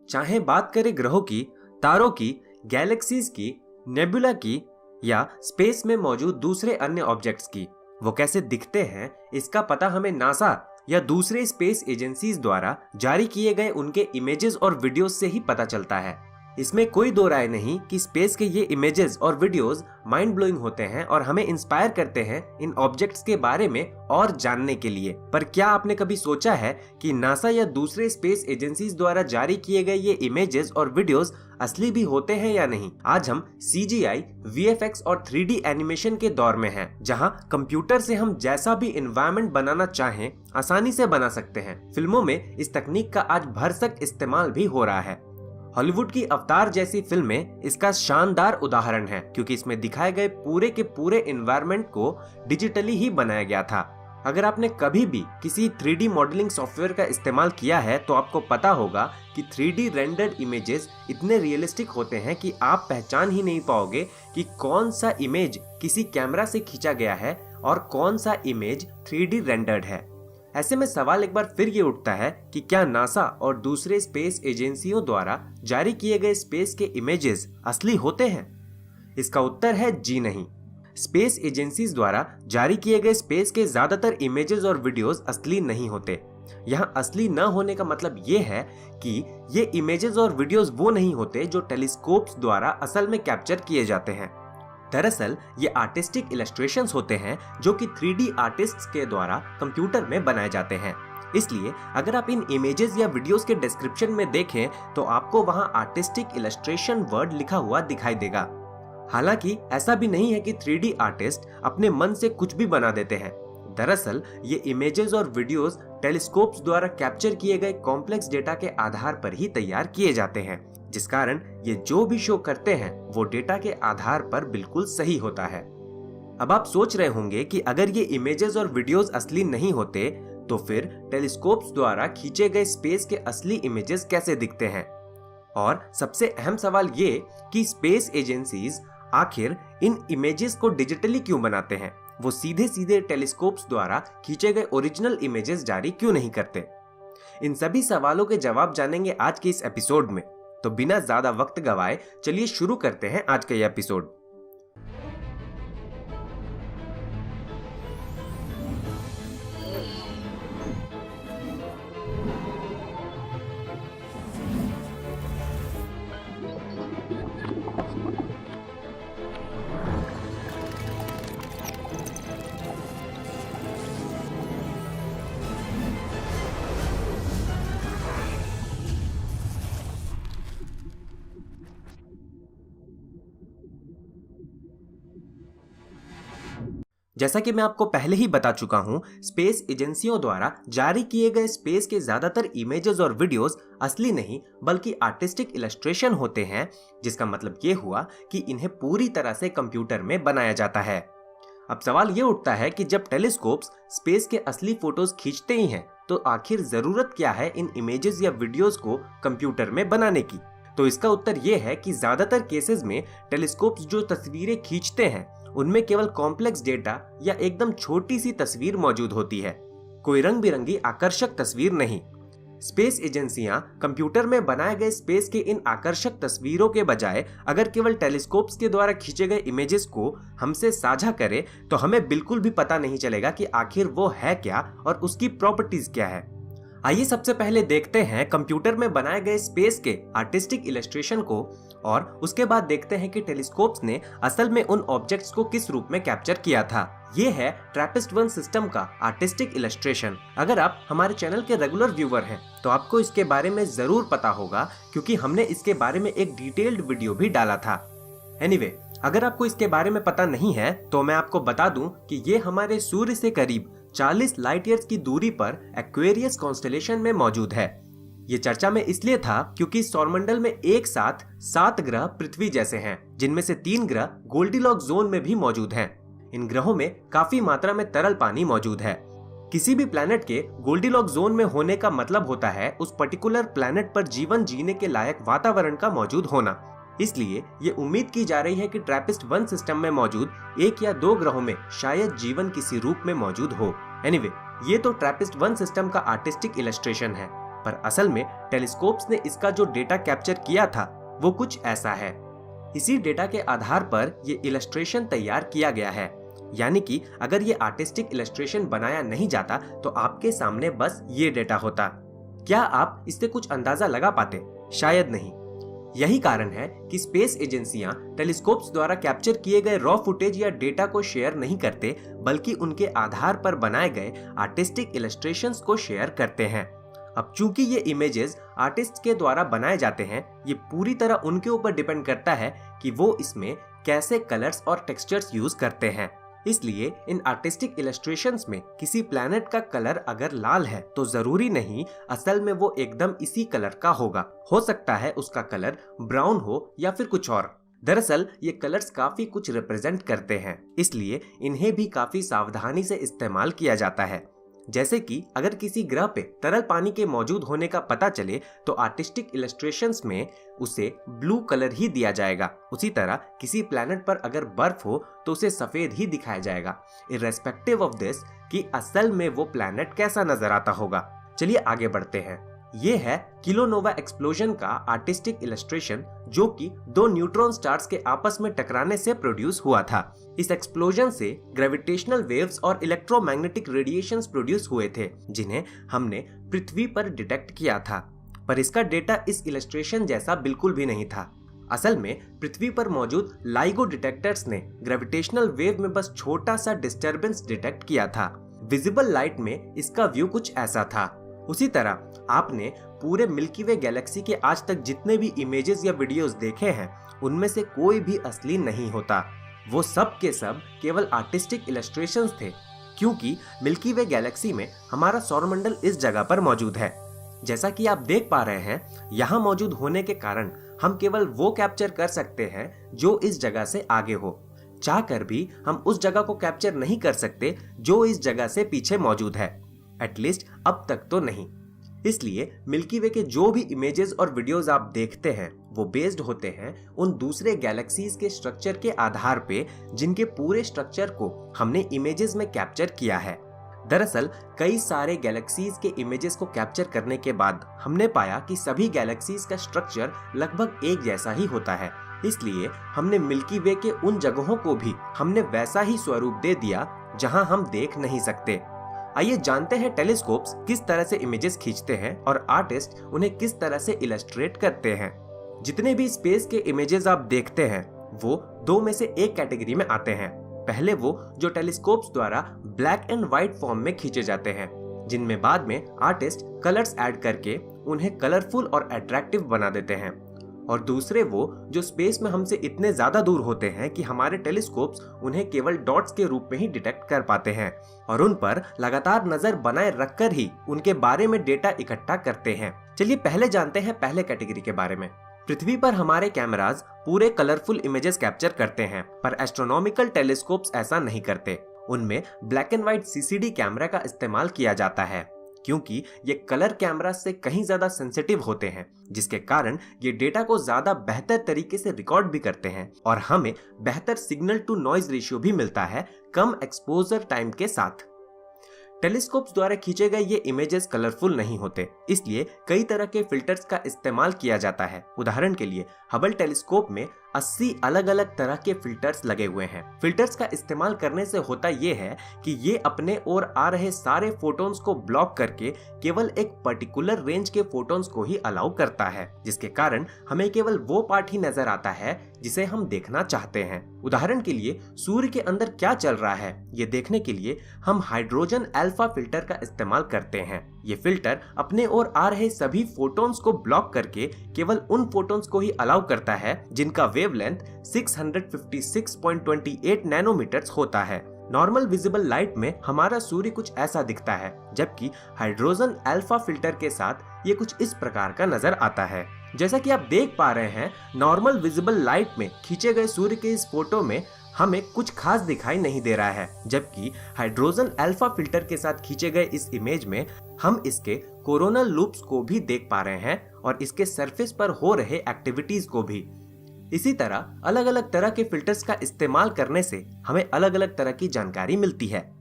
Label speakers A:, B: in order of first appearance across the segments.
A: चाहे बात करें ग्रहों की, तारों की, गैलेक्सीज की, नेबुला की या स्पेस में मौजूद दूसरे अन्य ऑब्जेक्ट्स की, वो कैसे दिखते हैं इसका पता हमें नासा या दूसरे स्पेस एजेंसीज द्वारा जारी किए गए उनके इमेजेस और वीडियोस से ही पता चलता है। इसमें कोई दो राय नहीं कि स्पेस के ये इमेजेस और वीडियोस माइंड ब्लोइंग होते हैं और हमें इंस्पायर करते हैं इन ऑब्जेक्ट्स के बारे में और जानने के लिए। पर क्या आपने कभी सोचा है कि नासा या दूसरे स्पेस एजेंसीज द्वारा जारी किए गए ये इमेजेस और वीडियोस असली भी होते हैं या नहीं? आज हम CGI, VFX और 3D एनिमेशन के दौर में हैं, जहां कंप्यूटर से हम जैसा भी एनवायरनमेंट बनाना चाहें आसानी से बना सकते हैं। फिल्मों में इस तकनीक का आज भरसक इस्तेमाल भी हो रहा है। हॉलीवुड की अवतार जैसी फिल्में इसका शानदार उदाहरण है, क्योंकि इसमें दिखाए गए पूरे के पूरे एनवायरनमेंट को डिजिटली ही बनाया गया था। अगर आपने कभी भी किसी 3D मॉडलिंग सॉफ्टवेयर का इस्तेमाल किया है तो आपको पता होगा कि 3D रेंडर्ड इमेजेस इतने रियलिस्टिक होते हैं कि आप पहचान ही नहीं पाओगे कि कौन सा इमेज किसी कैमरा से खींचा गया है और कौन सा इमेज 3D रेंडर्ड है। ऐसे में सवाल एक बार फिर ये उठता है कि क्या नासा और दूसरे स्पेस एजेंसियों द्वारा जारी किए गए स्पेस के इमेजेस असली होते हैं? इसका उत्तर है जी नहीं। स्पेस एजेंसीज द्वारा जारी किए गए स्पेस के ज्यादातर इमेजेस और वीडियोस असली नहीं होते। यहाँ असली न होने का मतलब ये है कि ये इमेजेस और वीडियोस वो नहीं होते जो टेलीस्कोप्स द्वारा असल में कैप्चर किए जाते हैं। दरअसल ये आर्टिस्टिक इलस्ट्रेशंस होते हैं जो कि 3D आर्टिस्ट्स के द्वारा कंप्यूटर में बनाए जाते हैं। इसलिए अगर आप इन इमेजेस या वीडियोस के डिस्क्रिप्शन में देखें तो आपको वहां आर्टिस्टिक इलस्ट्रेशन वर्ड लिखा हुआ दिखाई देगा। हालांकि ऐसा भी नहीं है कि 3D आर्टिस्ट अपने मन से कुछ भी बना देते हैं। दरअसल ये इमेजेस और वीडियोस टेलीस्कोप्स द्वारा कैप्चर किए गए कॉम्प्लेक्स डेटा के आधार पर ही तैयार किए जाते हैं, जिस कारण ये जो भी शो करते हैं वो डेटा के आधार पर बिल्कुल सही होता है। अब आप सोच रहे होंगे कि अगर ये इमेजेस और वीडियोस असली नहीं होते तो फिर टेलीस्कोप्स द्वारा खींचे गए स्पेस के असली इमेजेस कैसे दिखते हैं? और सबसे अहम सवाल ये कि स्पेस एजेंसीज आखिर इन इमेजेस को डिजिटली क्यों बनाते हैं? वो सीधे सीधे टेलीस्कोप्स द्वारा खींचे गए ओरिजिनल इमेजेस जारी क्यों नहीं करते? इन सभी सवालों के जवाब जानेंगे आज के इस एपिसोड में। तो बिना ज्यादा वक्त गवाए चलिए शुरू करते हैं आज का यह एपिसोड। जैसा कि मैं आपको पहले ही बता चुका हूं, स्पेस एजेंसियों द्वारा जारी किए गए स्पेस के ज्यादातर इमेजेस और वीडियोस असली नहीं बल्कि आर्टिस्टिक इलस्ट्रेशन होते हैं, जिसका मतलब ये हुआ कि इन्हें पूरी तरह से कंप्यूटर में बनाया जाता है। अब सवाल ये उठता है कि जब टेलीस्कोप्स स्पेस के असली फोटोज खींचते ही हैं तो आखिर जरूरत क्या है इन इमेजेस या वीडियोस को कंप्यूटर में बनाने की? तो इसका उत्तर ये है कि ज्यादातर केसेस में टेलीस्कोप्स जो तस्वीरें खींचते हैं उनमें केवल कॉम्प्लेक्स डेटा या एकदम छोटी सी तस्वीर मौजूद होती है, कोई रंग बिरंगी आकर्षक तस्वीर नहीं। स्पेस एजेंसियां कंप्यूटर में बनाए गए स्पेस के इन आकर्षक तस्वीरों के बजाय अगर केवल टेलीस्कोप्स के द्वारा खींचे गए इमेजेस को हमसे साझा करें तो हमें बिल्कुल भी पता नहीं चलेगा कि आखिर वो है क्या और उसकी प्रॉपर्टीज क्या है। आइए सबसे पहले देखते हैं कंप्यूटर में बनाए गए स्पेस के आर्टिस्टिक इलस्ट्रेशन को, और उसके बाद देखते हैं कि टेलीस्कोप्स ने असल में उन ऑब्जेक्ट्स को किस रूप में कैप्चर किया था। ये है ट्रैपिस्ट-1 सिस्टम का आर्टिस्टिक इलस्ट्रेशन। अगर आप हमारे चैनल के रेगुलर व्यूअर हैं तो आपको इसके बारे में जरूर पता होगा, क्योंकि हमने इसके बारे में एक डिटेल्ड वीडियो भी डाला था। एनीवे, अगर आपको इसके बारे में पता नहीं है तो मैं आपको बता दूं कि ये हमारे सूर्य से करीब 40 लाइट ईयर्स की दूरी पर एक्वेरियस कॉन्स्टेलेशन में मौजूद है। ये चर्चा में इसलिए था क्योंकि सौरमंडल में एक साथ 7 ग्रह पृथ्वी जैसे हैं, जिनमें से 3 ग्रह गोल्डीलॉक्स जोन में भी मौजूद हैं। इन ग्रहों में काफी मात्रा में तरल पानी मौजूद है। किसी भी प्लैनेट के गोल्डीलॉक्स जोन में होने का मतलब होता है उस पर्टिकुलर प्लैनेट पर जीवन जीने के लायक वातावरण का मौजूद होना। इसलिए ये उम्मीद की जा रही है कि ट्रैपिस्ट-1 सिस्टम में मौजूद 1 या 2 ग्रहों में शायद जीवन किसी रूप में मौजूद हो। एनीवे, ये तो ट्रैपिस्ट-1 सिस्टम का आर्टिस्टिक इलस्ट्रेशन है। पर असल में टेलीस्कोप्स ने इसका जो डेटा कैप्चर किया था वो कुछ ऐसा है। इसी डेटा के आधार पर ये इलस्ट्रेशन तैयार किया गया है, यानी कि अगर ये आर्टिस्टिक इलस्ट्रेशन बनाया नहीं जाता तो आपके सामने बस ये डेटा होता। क्या आप इससे कुछ अंदाजा लगा पाते? शायद नहीं। यही कारण है कि स्पेस एजेंसियां टेलीस्कोप्स द्वारा कैप्चर किए गए रॉ फुटेज या डेटा को शेयर नहीं करते, बल्कि उनके आधार पर बनाए गए आर्टिस्टिक इलस्ट्रेशंस को शेयर करते हैं। अब चूंकि ये इमेजेस आर्टिस्ट के द्वारा बनाए जाते हैं, ये पूरी तरह उनके ऊपर डिपेंड करता है कि वो इसमें कैसे कलर्स और टेक्सचर्स यूज करते हैं। इसलिए इन आर्टिस्टिक इलस्ट्रेशंस में किसी प्लैनेट का कलर अगर लाल है तो जरूरी नहीं असल में वो एकदम इसी कलर का होगा। हो सकता है उसका कलर ब्राउन हो या फिर कुछ और। दरअसल ये कलर्स काफी कुछ रिप्रेजेंट करते हैं, इसलिए इन्हें भी काफी सावधानी से इस्तेमाल किया जाता है। जैसे कि अगर किसी ग्रह पे तरल पानी के मौजूद होने का पता चले तो आर्टिस्टिक इलस्ट्रेशंस में उसे ब्लू कलर ही दिया जाएगा। उसी तरह किसी प्लैनेट पर अगर बर्फ हो तो उसे सफेद ही दिखाया जाएगा, इर्रेस्पेक्टिव ऑफ दिस कि असल में वो प्लैनेट कैसा नजर आता होगा। चलिए आगे बढ़ते हैं। ये है किलोनोवा एक्सप्लोजन का आर्टिस्टिक इलस्ट्रेशन, जो कि दो न्यूट्रॉन स्टार्स के आपस में टकराने से प्रोड्यूस हुआ था। इस एक्सप्लोजन से ग्रेविटेशनल वेव्स और इलेक्ट्रोमैग्नेटिक रेडिएशंस प्रोड्यूस हुए थे, जिन्हें हमने पृथ्वी पर डिटेक्ट किया था। पर इसका डेटा इस इलस्ट्रेशन जैसा बिल्कुल भी नहीं था। असल में पृथ्वी पर मौजूद लाइगो डिटेक्टर्स ने ग्रेविटेशनल वेव में बस छोटा सा डिस्टरबेंस डिटेक्ट किया था। विजिबल लाइट में इसका व्यू कुछ ऐसा था। उसी तरह आपने पूरे मिल्की वे गैलेक्सी के आज तक जितने भी इमेजेस या वीडियोस देखे हैं, उनमें से कोई भी असली नहीं होता। वो सब के सब केवल आर्टिस्टिक इलस्ट्रेशंस थे, क्योंकि मिल्की वे गैलेक्सी में हमारा सौरमंडल इस जगह पर मौजूद है। जैसा कि आप देख पा रहे हैं, यहाँ मौजूद होने के कारण हम केवल वो कैप्चर कर सकते हैं जो इस जगह से आगे हो। चाहकर भी हम उस जगह को कैप्चर नहीं कर सकते जो इस जगह से पीछे मौजूद है, एटलीस्ट अब तक तो नहीं। इसलिए मिल्की वे के जो भी इमेजेस और वीडियोस आप देखते हैं वो बेस्ड होते हैं उन दूसरे गैलेक्सीज के स्ट्रक्चर के आधार पे, जिनके पूरे स्ट्रक्चर को हमने इमेजेस में कैप्चर किया है। दरअसल कई सारे गैलेक्सीज के इमेजेस को कैप्चर करने के बाद हमने पाया कि सभी गैलेक्सीज का स्ट्रक्चर लगभग एक जैसा ही होता है। इसलिए हमने मिल्की वे के उन जगहों को भी हमने वैसा ही स्वरूप दे दिया जहां हम देख नहीं सकते। आइए जानते हैं टेलीस्कोप्स किस तरह से इमेजेस खींचते हैं और आर्टिस्ट उन्हें किस तरह से इलस्ट्रेट करते हैं। जितने भी स्पेस के इमेजेस आप देखते हैं वो दो में से एक कैटेगरी में आते हैं। पहले वो जो टेलीस्कोप्स द्वारा ब्लैक एंड व्हाइट फॉर्म में खींचे जाते हैं, जिनमें बाद में आर्टिस्ट कलर्स ऐड करके उन्हें कलरफुल और अट्रैक्टिव बना देते हैं। और दूसरे वो जो स्पेस में हमसे इतने ज्यादा दूर होते हैं कि हमारे टेलीस्कोप्स उन्हें केवल डॉट्स के रूप में ही डिटेक्ट कर पाते हैं और उन पर लगातार नजर बनाए रखकर ही उनके बारे में डेटा इकट्ठा करते हैं। चलिए पहले जानते हैं पहले कैटेगरी के बारे में। पृथ्वी पर हमारे कैमराज पूरे कलरफुल इमेजेस कैप्चर करते हैं, पर एस्ट्रोनॉमिकल टेलीस्कोप्स ऐसा नहीं करते। उनमें black and white CCD camera का इस्तेमाल किया जाता है, क्योंकि ये कलर कैमरा से कहीं ज्यादा सेंसिटिव होते हैं, जिसके कारण ये डेटा को ज्यादा बेहतर तरीके से रिकॉर्ड भी करते हैं और हमें बेहतर सिग्नल टू नॉइज रेशियो भी मिलता है कम एक्सपोजर टाइम के साथ। टेलीस्कोप्स द्वारा खींचे गए ये इमेजेस कलरफुल नहीं होते, इसलिए कई तरह के फिल्टर्स का इस्तेमाल किया जाता है। उदाहरण के लिए हबल टेलीस्कोप में 80 अलग अलग तरह के फिल्टर्स लगे हुए हैं। फिल्टर्स का इस्तेमाल करने से होता ये है कि ये अपने ओर आ रहे सारे फोटोन्स को ब्लॉक करके केवल एक पर्टिकुलर रेंज के फोटोन्स को ही अलाउ करता है, जिसके कारण हमें केवल वो पार्ट ही नजर आता है जिसे हम देखना चाहते हैं। उदाहरण के लिए सूर्य के अंदर क्या चल रहा है ये देखने के लिए हम हाइड्रोजन अल्फा फिल्टर का इस्तेमाल करते हैं। ये फिल्टर अपने ओर आ रहे सभी फोटोन्स को ब्लॉक करके केवल उन फोटोन्स को ही अलाउ करता है जिनका वेवलेंथ 656.28 नैनोमीटर्स होता है। नॉर्मल विजिबल लाइट में हमारा सूर्य कुछ ऐसा दिखता है, जबकि हाइड्रोजन अल्फा फिल्टर के साथ ये कुछ इस प्रकार का नजर आता है। जैसा कि आप देख पा रहे हैं, नॉर्मल विजिबल लाइट में खींचे गए सूर्य के इस फोटो में हमें कुछ खास दिखाई नहीं दे रहा है, जबकि हाइड्रोजन अल्फा फिल्टर के साथ खींचे गए इस इमेज में हम इसके कोरोनल लूप्स को भी देख पा रहे हैं और इसके सरफेस पर हो रहे एक्टिविटीज को भी। इसी तरह अलग अलग तरह के फिल्टर्स का इस्तेमाल करने से हमें अलग अलग तरह की जानकारी मिलती है।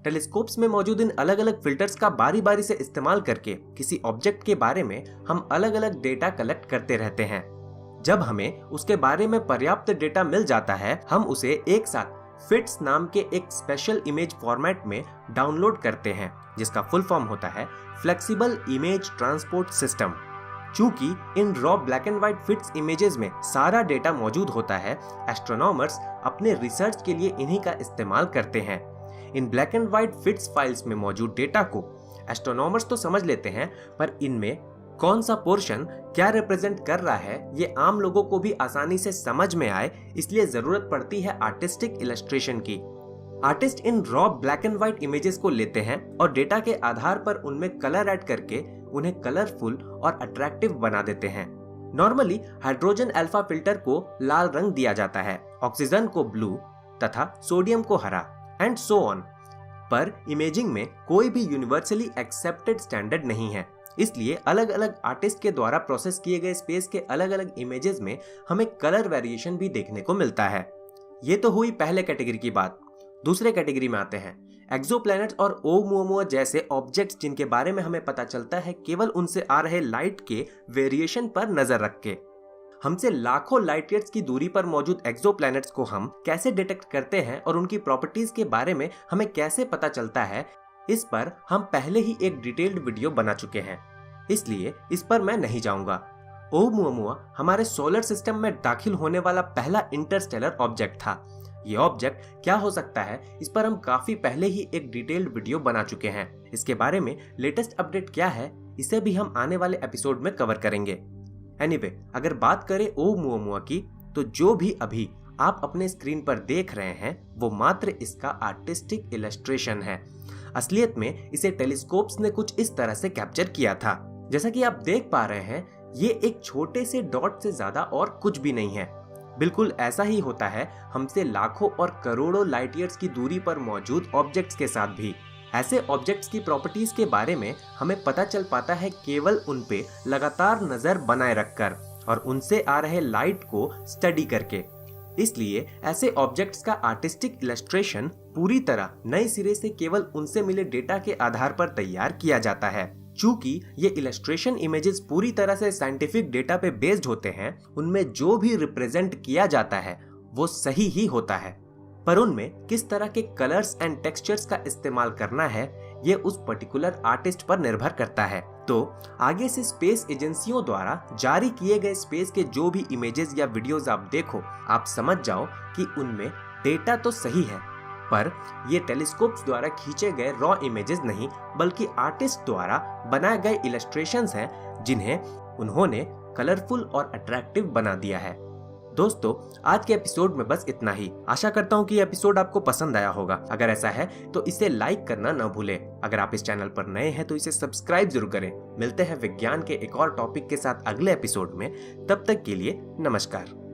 A: टेलीस्कोप्स में मौजूद इन अलग अलग फिल्टर्स का बारी बारी से इस्तेमाल करके किसी ऑब्जेक्ट के बारे में हम अलग अलग डेटा कलेक्ट करते रहते हैं। जब हमें उसके बारे में पर्याप्त डेटा मिल जाता है, हम उसे एक साथ फिट्स नाम के एक स्पेशल इमेज फॉर्मेट में डाउनलोड करते हैं, जिसका फुल फॉर्म होता है फ्लेक्सिबल इमेज ट्रांसपोर्ट सिस्टम। चूंकि इन raw black and white FITS images में सारा डेटा मौजूद होता है, एस्ट्रोनॉमर्स अपने रिसर्च के लिए इन्हीं का इस्तेमाल करते हैं। इन black and white FITS files में मौजूद डेटा को एस्ट्रोनॉमर्स तो समझ लेते हैं, पर इनमें कौन सा पोर्शन क्या रिप्रेजेंट कर रहा है ये आम लोगों को भी आसानी से समझ में आए, इसलिए जरूरत पड़ती है आर्टिस्टिक इलस्ट्रेशन की। Artist in raw black and white images को लेते हैं और डेटा के आधार पर उनमें कलर ऐड करके उन्हें कलरफुल और अट्रैक्टिव बना देते हैं। नॉर्मली हाइड्रोजन अल्फा फिल्टर को लाल रंग दिया जाता है, ऑक्सीजन को ब्लू तथा सोडियम को हरा एंड सो ऑन। पर इमेजिंग में कोई भी यूनिवर्सली एक्सेप्टेड स्टैंडर्ड नहीं है, इसलिए अलग अलग आर्टिस्ट के द्वारा प्रोसेस किए गए स्पेस के अलग अलग इमेजेस में हमें कलर वेरिएशन भी देखने को मिलता है। ये तो हुई पहले कैटेगरी की बात। दूसरे कैटेगरी में आते हैं एक्सोप्लैनेट्स और ओमुमुआ जैसे ऑब्जेक्ट्स, जिनके बारे में हमें पता चलता है केवल उनसे आ रहे लाइट के वेरिएशन पर नजर रख के। हमसे लाखों लाइट ईयर्स की दूरी पर मौजूद एक्सोप्लैनेट्स को हम कैसे डिटेक्ट करते हैं और उनकी प्रॉपर्टीज के बारे में हमें कैसे पता चलता है, इस पर हम पहले ही एक डिटेल्ड वीडियो बना चुके हैं, इसलिए इस पर मैं नहीं जाऊंगा। ओमुमुआ हमारे सोलर सिस्टम में दाखिल होने वाला पहला इंटरस्टेलर ऑब्जेक्ट था। ये ऑब्जेक्ट क्या हो सकता है, इस पर हम काफी पहले ही एक डिटेल्ड वीडियो बना चुके हैं। इसके बारे में लेटेस्ट अपडेट क्या है, इसे भी हम आने वाले एपिसोड में कवर करेंगे। एनीवे, अगर बात करें ओमुमुआ की, तो जो भी अभी आप अपने स्क्रीन पर देख रहे हैं वो मात्र इसका आर्टिस्टिक इलस्ट्रेशन है। असलियत में इसे टेलीस्कोप्स ने कुछ इस तरह से कैप्चर किया था। जैसा कि आप देख पा रहे हैं, ये एक छोटे से डॉट से ज्यादा और कुछ भी नहीं है। बिल्कुल ऐसा ही होता है हमसे लाखों और करोड़ों लाइट ईयर्स की दूरी पर मौजूद ऑब्जेक्ट्स के साथ भी। ऐसे ऑब्जेक्ट्स की प्रॉपर्टीज के बारे में हमें पता चल पाता है केवल उन पे लगातार नजर बनाए रखकर और उनसे आ रहे लाइट को स्टडी करके। इसलिए ऐसे ऑब्जेक्ट्स का आर्टिस्टिक इलस्ट्रेशन पूरी तरह नए सिरे से केवल उनसे मिले डेटा के आधार पर तैयार किया जाता है। चूंकि ये इलस्ट्रेशन इमेजेस पूरी तरह से साइंटिफिक डेटा पे बेस्ड होते हैं, उनमें जो भी रिप्रेजेंट किया जाता है वो सही ही होता है, पर उनमें किस तरह के कलर्स एंड टेक्सचर्स का इस्तेमाल करना है ये उस पर्टिकुलर आर्टिस्ट पर निर्भर करता है। तो आगे से स्पेस एजेंसियों द्वारा जारी किए गए स्पेस के जो भी इमेजेस या वीडियोस आप देखो, आप समझ जाओ कि उनमें डेटा तो सही है, पर ये टेलीस्कोप्स द्वारा खींचे गए रॉ इमेजेस नहीं, बल्कि आर्टिस्ट द्वारा बनाए गए इलस्ट्रेशंस हैं, जिन्हें उन्होंने कलरफुल और अट्रैक्टिव बना दिया है। दोस्तों, आज के एपिसोड में बस इतना ही। आशा करता हूँ कि ये एपिसोड आपको पसंद आया होगा। अगर ऐसा है तो इसे लाइक करना न भूलें। अगर आप इस चैनल पर नए हैं तो इसे सब्सक्राइब जरूर करें। मिलते हैं विज्ञान के एक और टॉपिक के साथ अगले एपिसोड में। तब तक के लिए नमस्कार।